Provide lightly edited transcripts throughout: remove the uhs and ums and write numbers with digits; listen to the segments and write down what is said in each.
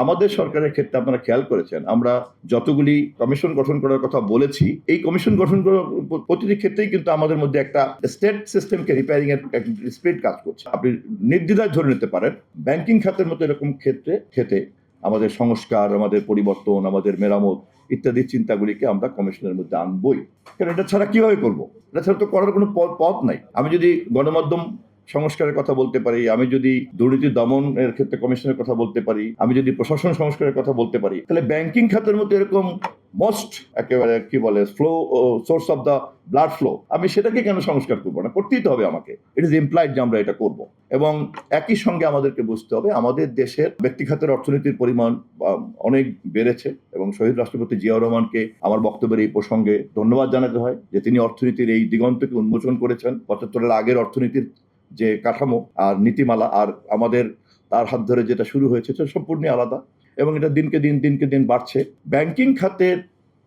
আমাদের সরকারের ক্ষেত্রে আপনারা খেয়াল করেছেন, আমরা যতগুলি কমিশন গঠন করার কথা বলেছি, এই কমিশন গঠন করার প্রতিটি ক্ষেত্রেই কিন্তু আমাদের মধ্যে একটা স্টেট সিস্টেমকে রিপেয়ারিং এর স্পিরিট কাজ করছে। আপনি নির্দ্বিধায় ধরে নিতে পারেন ব্যাংকিং খাতের মতো এরকম ক্ষেত্রে আমাদের সংস্কার, আমাদের পরিবর্তন, আমাদের মেরামত ইত্যাদি চিন্তাগুলিকে আমরা কমিশনের মধ্যে আনবই। কারণ এটা ছাড়া কিভাবে করবো? এটা ছাড়া তো করার কোনো পথ নাই। আমি যদি গণমাধ্যম সংস্কারের কথা বলতে পারি, আমি যদি দুর্নীতি দমনের ক্ষেত্রে কমিশনের কথা বলতে পারি, আমি যদি প্রশাসন সংস্কারের কথা বলতে পারি, তাহলে ব্যাংকিং খাতের মধ্যে এরকম মোস্ট একেবারে কি বলে flow, source of the blood flow, আমি সেটাকে কেন সংস্কার করবো না? করতেই তো হবে আমাকে। ইট ইজ ইমপ্লাইড যে আমরা এটা করব। এবং একই সঙ্গে আমাদেরকে বুঝতে হবে আমাদের দেশের ব্যক্তি খাতের অর্থনীতির পরিমাণ অনেক বেড়েছে এবং শহীদ রাষ্ট্রপতি জিয়াউর রহমানকে আমার বক্তব্যের এই প্রসঙ্গে ধন্যবাদ জানাতে হয় যে তিনি অর্থনীতির এই দিগন্তকে উন্মোচন করেছেন। ৭৫-এর আগের অর্থনীতির যে কাঠামো আর নীতিমালা আর আমাদের তার হাত ধরে যেটা শুরু হয়েছে সেটা সম্পূর্ণ আলাদা এবং এটা দিনকে দিন বাড়ছে। ব্যাংকিং খাতের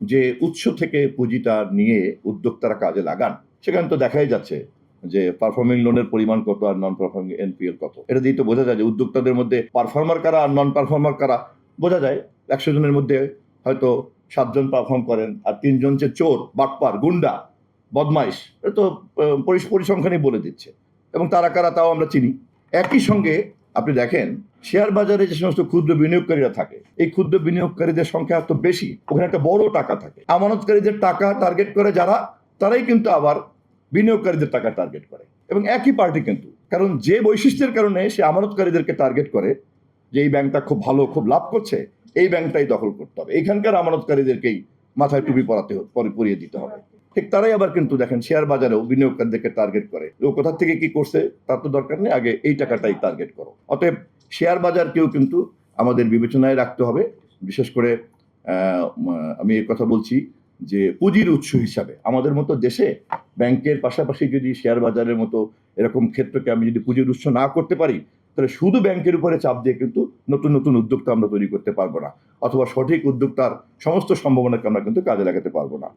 যে উৎস থেকে পুঁজিটা নিয়ে উদ্যোক্তারা কাজে লাগান, সেখানে তো দেখাই যাচ্ছে যে পারফর্মিং লোনের পরিমাণ কত আর নন পারফর্মিং এনপিএল কত। এটা দিয়ে তো বোঝা যায় যে উদ্যোক্তাদের মধ্যে পারফর্মার কারা আর নন পারফর্মার কারা। বোঝা যায় ১০০ জনের মধ্যে হয়তো ৭ জন পারফর্ম করেন আর ৩ জন যে চোর, বাটপার, গুন্ডা, বদমাইশ, এটা তো পরিসংখ্যানই বলে দিচ্ছে। এবং তারা কারা তাও আমরা চিনি। একই সঙ্গে আপনি দেখেন শেয়ার বাজারে যে সমস্ত ক্ষুদ্র বিনিয়োগকারীরা থাকে, এই ক্ষুদ্র বিনিয়োগকারীদের সংখ্যা এত বেশি, ওখানে একটা বড় টাকা থাকে। আমানতকারীদের টাকা টার্গেট করে যারা, তারাই কিন্তু আবার বিনিয়োগকারীদের টাকা টার্গেট করে এবং একই পার্টি কিন্তু। কারণ যে বৈশিষ্ট্যের কারণে সে আমানতকারীদেরকে টার্গেট করে যে এই ব্যাংকটা খুব ভালো, খুব লাভ করছে, এই ব্যাংকটাই দখল করতে হবে, এখানকার আমানতকারীদেরকেই মাথায় টুপি পরিয়ে দিতে হবে। ঠিক তারাই আবার কিন্তু দেখেন শেয়ার বাজারেও বিনিয়োগকারীদেরকে টার্গেট করে। ও কোথা থেকে কি করছে তার তো দরকার নেই, আগে এই টাকাটাই টার্গেট করো। অতএব শেয়ার বাজারকেও কিন্তু আমাদের বিবেচনায় রাখতে হবে। বিশেষ করে আমি এই কথা বলছি যে পুঁজির উৎস হিসাবে আমাদের মতো দেশে ব্যাংকের পাশাপাশি যদি শেয়ার বাজারের মতো এরকম ক্ষেত্রকে আমি যদি পুঁজির উৎস না করতে পারি, তাহলে শুধু ব্যাংকের উপরে চাপ দিয়ে কিন্তু নতুন উদ্যোক্তা আমরা তৈরি করতে পারবো না, অথবা সঠিক উদ্যোক্তার সমস্ত সম্ভাবনাকে আমরা কিন্তু কাজে লাগাতে পারবো না।